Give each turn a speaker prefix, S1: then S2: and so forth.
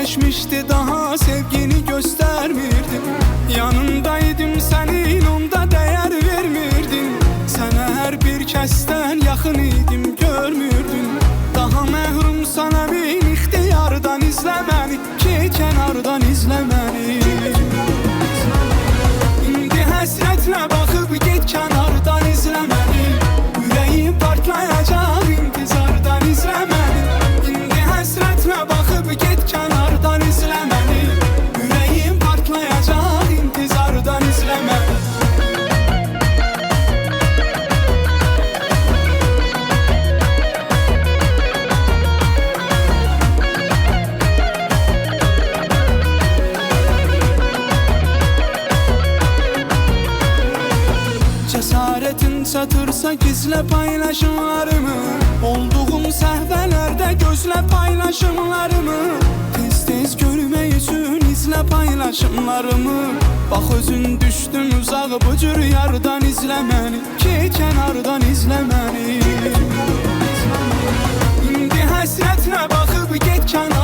S1: geçmişti, daha sevgini göstermirdin. Yanındaydım senin, onda değer vermirdin. Sana her bir kəsdən yaxın idim, görmürdün. Daha məhrum sana bin ixtiyardan izlə məni, ki kənardan izlə məni. İndi həsrətlə baxıb get kənardan izlə məni. Ürəyim partlayacaq intizardan izlə məni. İndi həsrətlə baxıb get kənardan izlə məni. Ürəyim partlayacaq intizardan izlə məni. Cesaretin çatırsa gizle paylaşımlarımı, olduğum səhvələrdə gözlə paylaşımlarımı. Tez-tez görmək üçün izlə paylaşımlarımı. Bax özün düşdün uzaq bu cür yardan izlə məni, ki kənardan izlə məni. İndi həsrətlə baxıb get kənardan.